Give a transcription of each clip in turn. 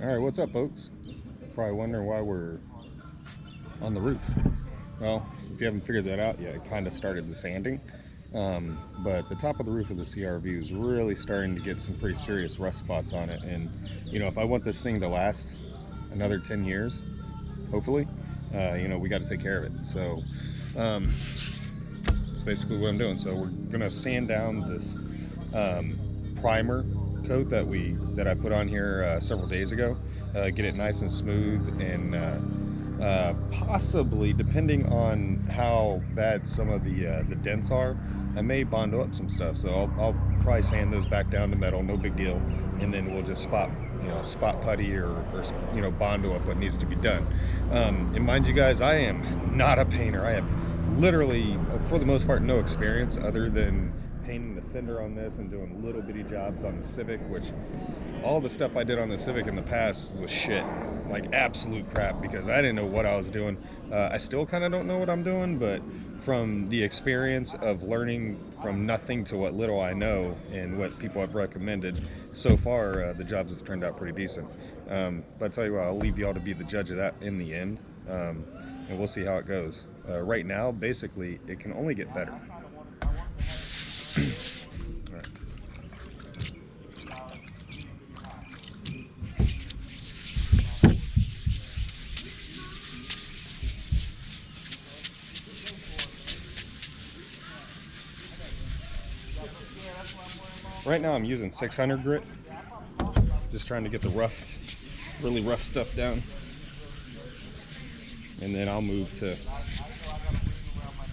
Alright, what's up folks? Probably wondering why we're on the roof. Well, if you haven't figured that out yet, it kind of started the sanding. But the top of the roof of the CRV is really starting to get some pretty serious rust spots on it. And, you know, if I want this thing to last another 10 years, hopefully, you know, we got to take care of it. So, that's basically what I'm doing. So we're going to sand down this primer coat that I put on here several days ago, get it nice and smooth, and possibly, depending on how bad some of the dents are, I may bondo up some stuff. So I'll probably sand those back down to metal, no big deal, and then we'll just spot putty or bondo up what needs to be done. And mind you guys, I am not a painter. I have literally, for the most part, no experience other than painting the fender on this and doing little bitty jobs on the Civic, which all the stuff I did on the Civic in the past was shit, like absolute crap, because I didn't know what I was doing. I still kind of don't know what I'm doing, but from the experience of learning from nothing to what little I know and what people have recommended so far, the jobs have turned out pretty decent. But I tell you what, I'll leave y'all to be the judge of that in the end, and we'll see how it goes. Right now, basically, it can only get better. Right now I'm using 600 grit, just trying to get the really rough stuff down, and then I'll move to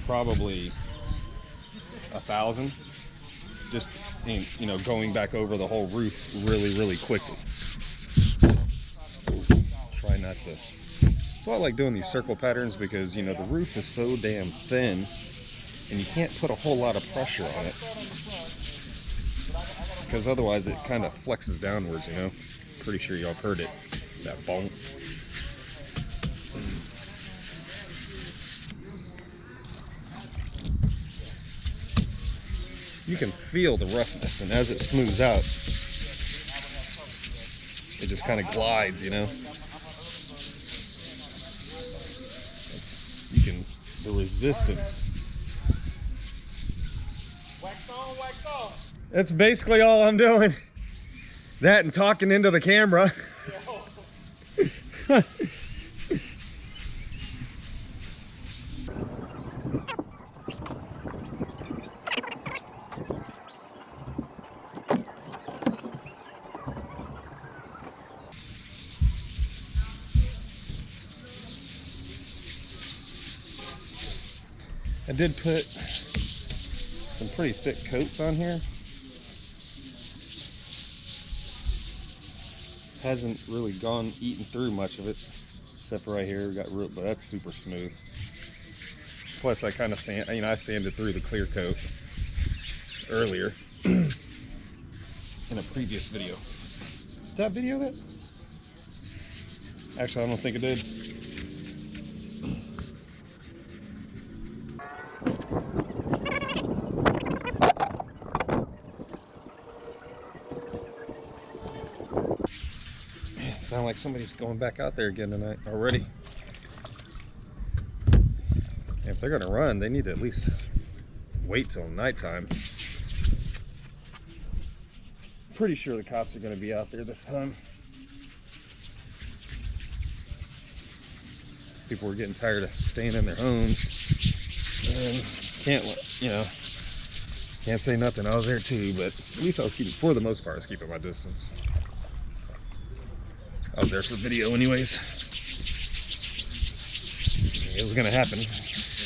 probably 1,000, just going back over the whole roof really quickly. Try not to. That's why I like doing these circle patterns, because the roof is so damn thin and you can't put a whole lot of pressure on it, because otherwise it kind of flexes downwards, Pretty sure y'all heard it, that bonk. You can feel the roughness, and as it smooths out, it just kind of glides, the resistance. Wax on, wax off. That's basically all I'm doing. That and talking into the camera. I did put some pretty thick coats on here. Hasn't really eaten through much of it, except for right here. We got root, but that's super smooth. Plus, I kind of I sanded through the clear coat earlier in a previous video. Did that video that? Actually, I don't think it did. Sound like somebody's going back out there again tonight already. If they're gonna run, they need to at least wait till nighttime. Pretty sure the cops are gonna be out there this time. People were getting tired of staying in their homes, and can't say nothing. I was there too, but at least I was for the most part, I was keeping my distance. I was there for video anyways. It was gonna happen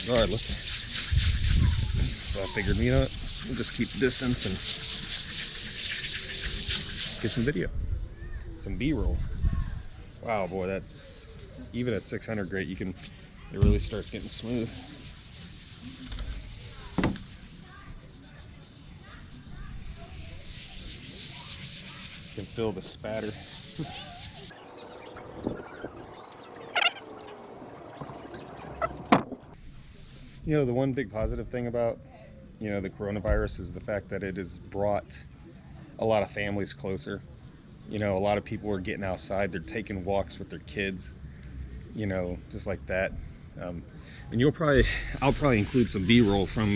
regardless. So I figured, we'll just keep distance and get some video, some B-roll. Wow, boy, that's even at 600 grit. It really starts getting smooth. You can feel the spatter. The one big positive thing about, the coronavirus is the fact that it has brought a lot of families closer. You know, a lot of people are getting outside, they're taking walks with their kids, you know, just like that. And I'll probably include some B-roll from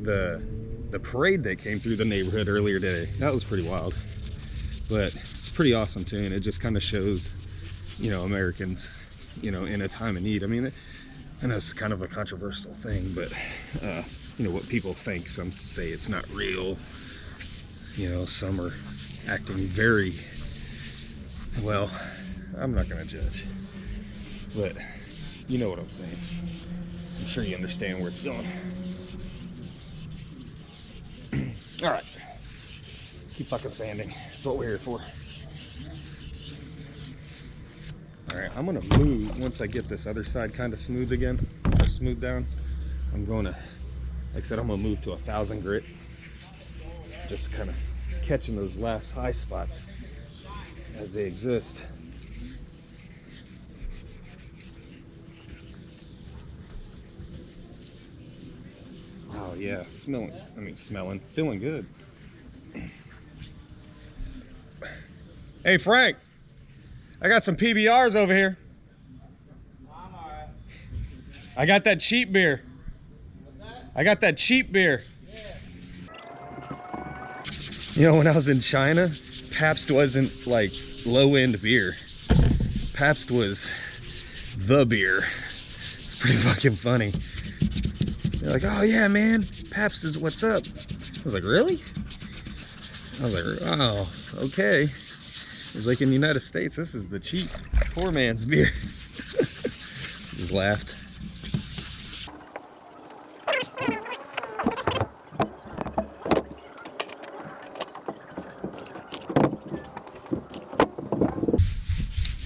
the parade that came through the neighborhood earlier today. That was pretty wild, but it's pretty awesome too, and it just kind of shows, you know, Americans, you know, in a time of need. I mean, and that's kind of a controversial thing, but you know what people think. Some say it's not real, you know, some are acting very well. I'm not gonna judge, but you know what I'm saying. I'm sure you understand where it's going. All right, keep fucking sanding. That's what we're here for. All right, I'm gonna move once I get this other side kind of smooth again, or smooth down. I'm going to, like I said, I'm gonna move to 1,000 grit. Just kind of catching those last high spots as they exist. Oh yeah, feeling good. Hey Frank, I got some PBRs over here. I'm alright. I got that cheap beer. What's that? I got that cheap beer. Yeah. You know, when I was in China, Pabst wasn't like low-end beer. Pabst was the beer. It's pretty fucking funny. They're like, oh yeah, man, Pabst is what's up. I was like, really? I was like, oh, okay. It's like in the United States, this is the cheap poor man's beer. Just laughed.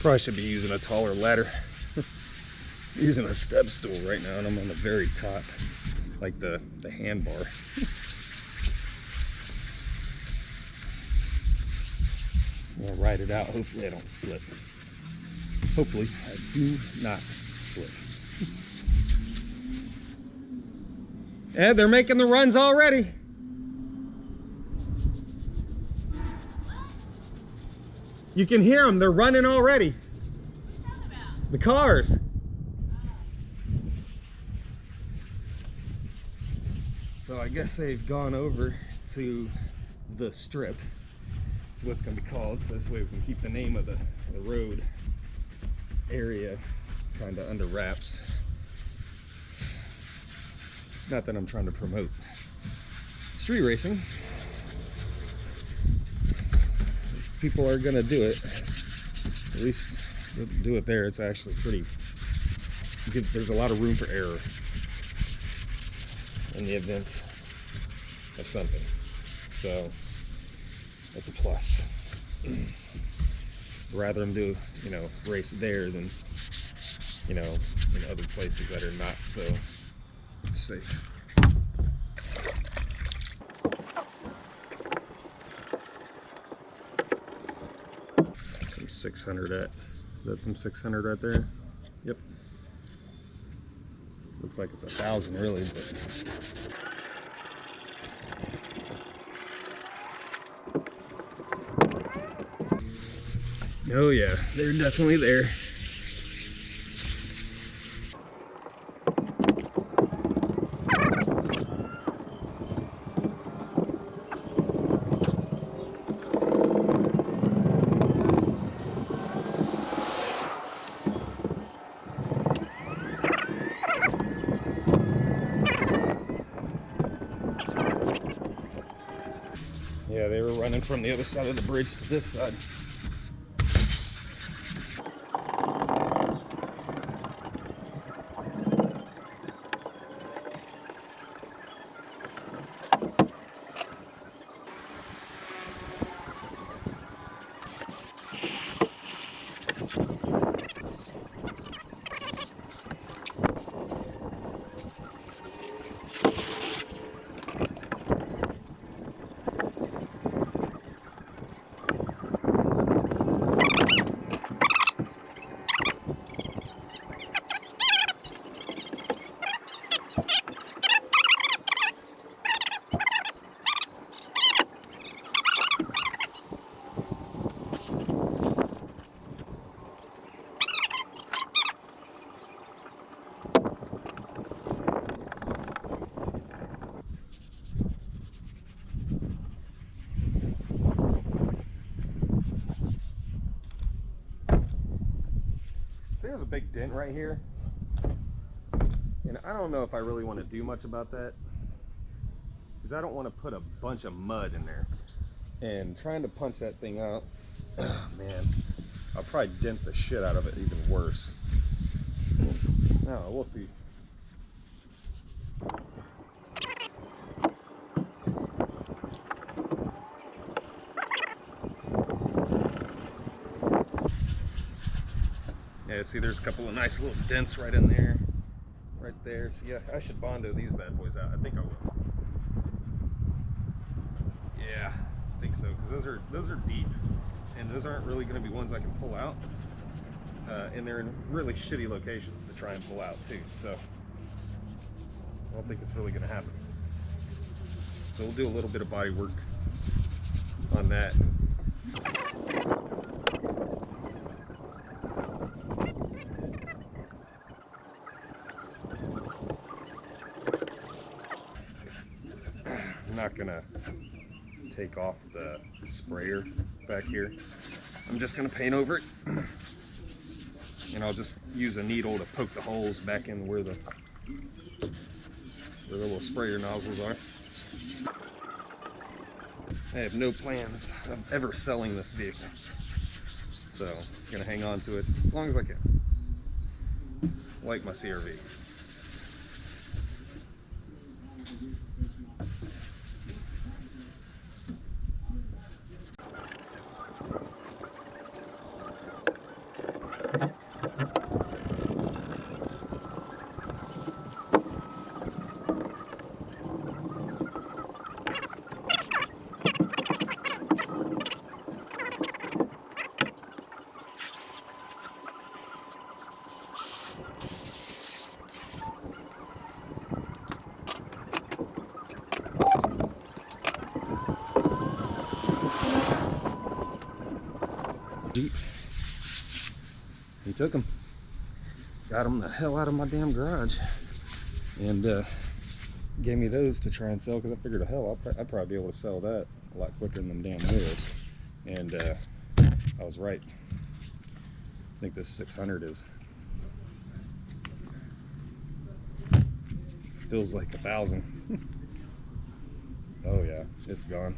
Probably should be using a taller ladder. Using a step stool right now, and I'm on the very top, like the handbar. I'm gonna ride it out. Hopefully I don't slip. Hopefully I do not slip. Yeah, they're making the runs already. You can hear them. They're running already. What are you talking about? The cars. So I guess they've gone over to the strip. That's what it's going to be called. So this way we can keep the name of the road area kind of under wraps. Not that I'm trying to promote street racing. People are going to do it. At least do it there. It's actually pretty good. There's a lot of room for error in the event of something, so that's a plus. Rather than do, you know, race there than, you know, in other places that are not so safe. Some 600 at, is that some 600 right there? Yep. Looks like it's 1,000 really, but oh yeah, they're definitely there. Yeah, they were running from the other side of the bridge to this side. there's a big dent right here, and I don't know if I really want to do much about that, because I don't want to put a bunch of mud in there. And trying to punch that thing out, oh man, I'll probably dent the shit out of it even worse. No, we'll see. Yeah, see, there's a couple of nice little dents right in there, right there. So yeah, I should Bondo these bad boys out. I think I will. Yeah, I think so, because those are deep, and those aren't really going to be ones I can pull out. And they're in really shitty locations to try and pull out too. So I don't think it's really going to happen. So we'll do a little bit of body work on that. I'm not gonna take off the sprayer back here. I'm just gonna paint over it, and I'll just use a needle to poke the holes back in where the little sprayer nozzles are. I have no plans of ever selling this vehicle, so I'm gonna hang on to it as long as I can. Like my CRV. He took them. Got them the hell out of my damn garage, and gave me those to try and sell, because I figured, hell, I'd probably be able to sell that a lot quicker than them damn wheels. And I was right. I think this 600 is feels like 1,000. Oh yeah, it's gone.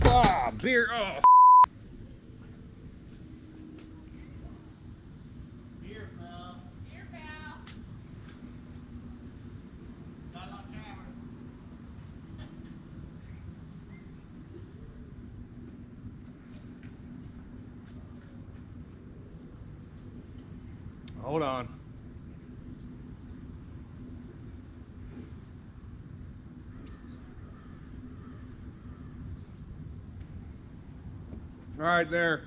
Ah, beer. Oh. Beer, pal. Here, pal. Got it on camera. Hold on. All right, there.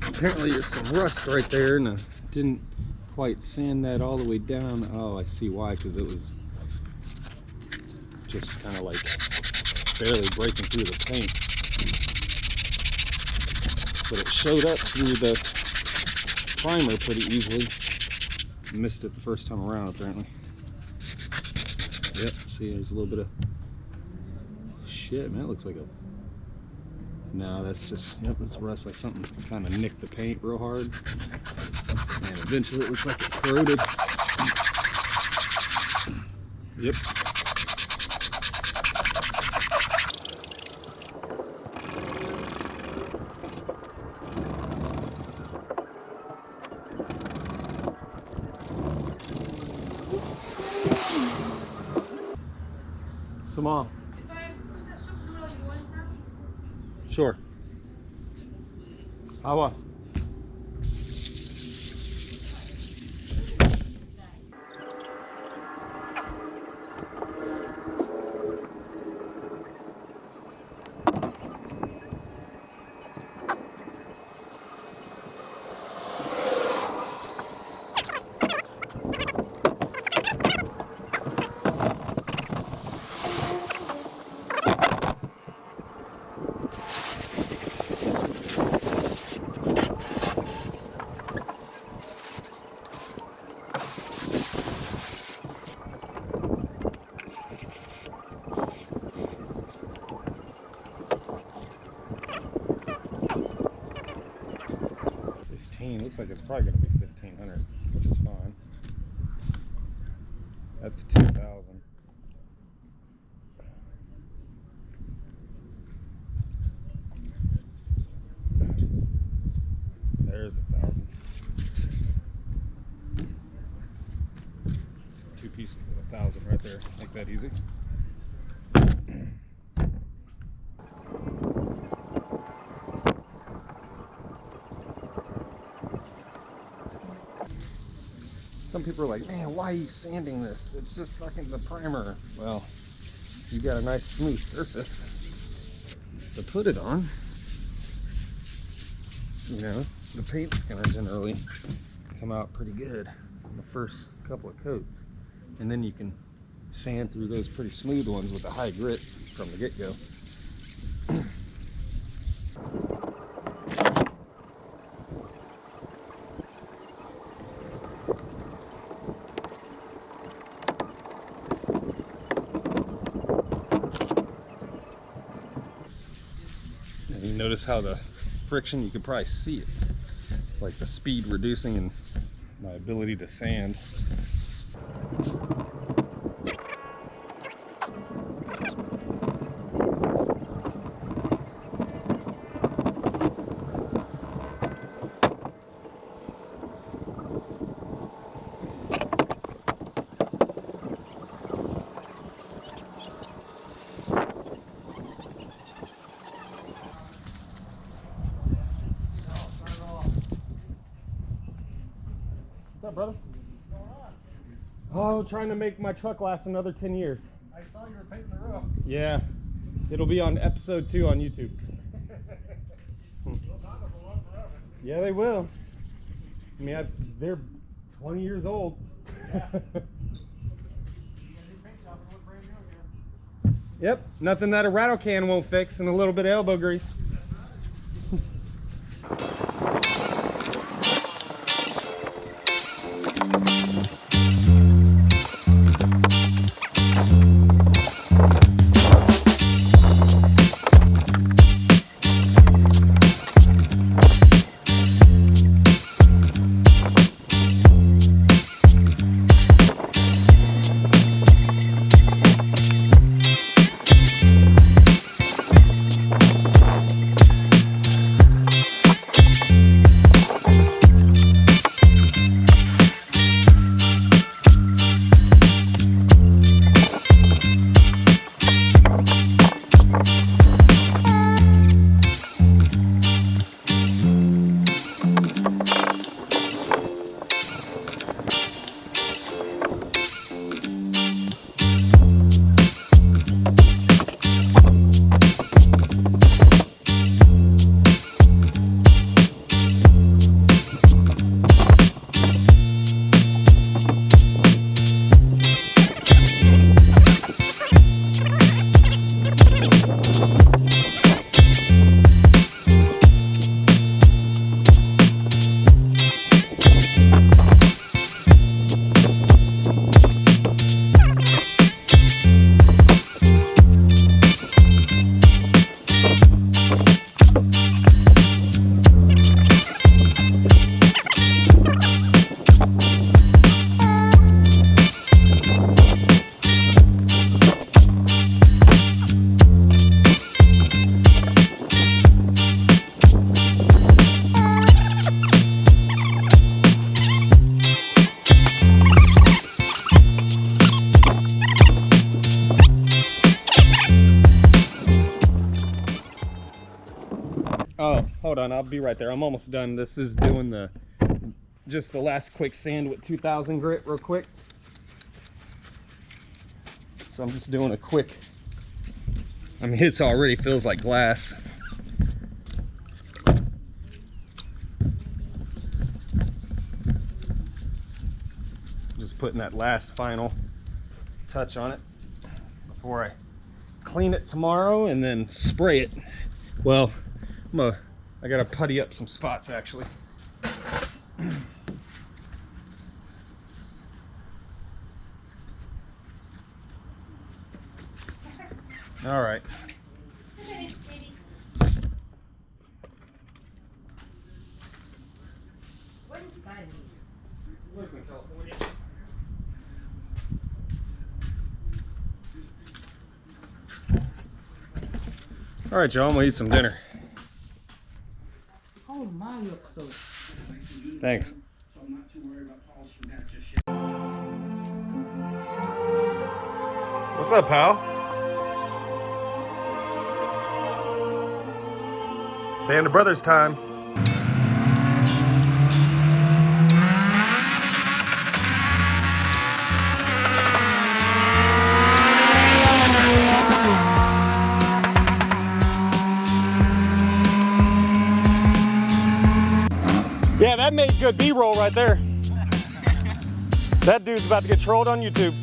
Apparently there's some rust right there, and I didn't quite sand that all the way down. Oh, I see why, because it was just kind of like barely breaking through the paint. But it showed up through the primer pretty easily. Missed it the first time around, apparently. Yep, see, there's a little bit of shit, man. It looks like a... No, that's just, yep, that's rust, like something kind of nicked the paint real hard. And eventually it looks like it corroded. Yep. them off. If I cruise that super roll, you want some? Sure. How about? Looks like it's probably going to be 1,500, which is fine. That's 2,000. There's 1,000. Two pieces of 1,000 right there. Make that easy. Some people are like, man, why are you sanding this? It's just fucking the primer. Well, you got a nice smooth surface to put it on. You know, the paint's gonna generally come out pretty good in the first couple of coats. And then you can sand through those pretty smooth ones with a high grit from the get-go. Notice how the friction, you can probably see it, like the speed reducing and my ability to sand. What's up, brother? Oh, trying to make my truck last another 10 years. I saw you were painting the roof. Yeah, it'll be on episode 2 on YouTube. Yeah, they will. I mean, they're 20 years old. Yep, nothing that a rattle can won't fix, and a little bit of elbow grease. I'll be right there. I'm almost done. This is doing just the last quick sand with 2000 grit real quick. So I'm just doing a quick, I mean, it's already feels like glass. Just putting that last final touch on it before I clean it tomorrow and then spray it. Well, I gotta putty up some spots actually. All right. What is God mean? Lives in California. All right, y'all, I'm gonna eat some dinner. Oh my, look so. Thanks. So I'm not too worried about polishing that just yet. What's up, pal? Band of Brothers time. Yeah, that made good B-roll right there. That dude's about to get trolled on YouTube.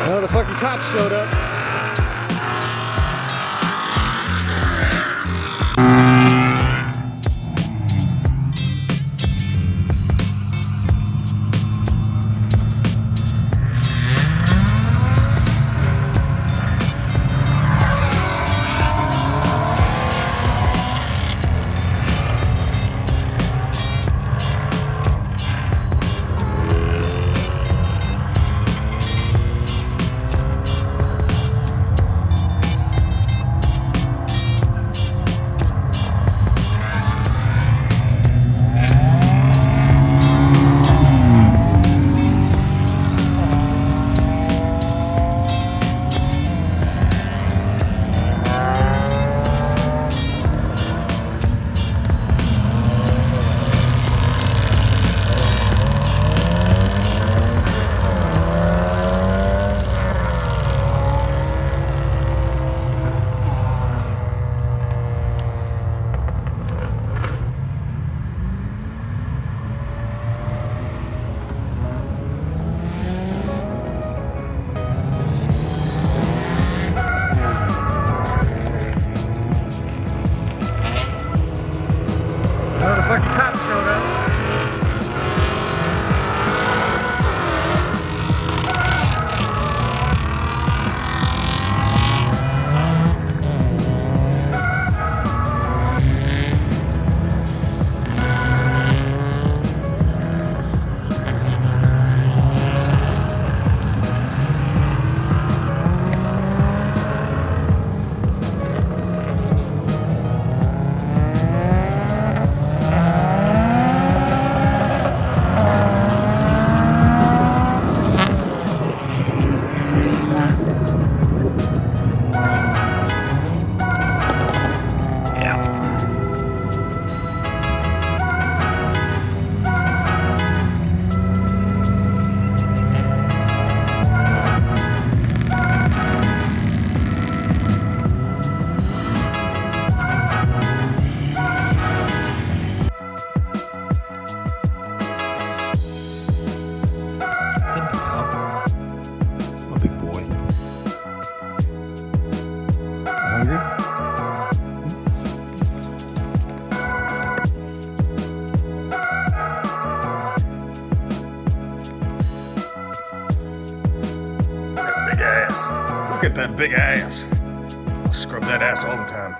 Oh, the fucking cops showed up. Oh, the fucking cops showed up. Look at that big ass. Scrub that ass all the time.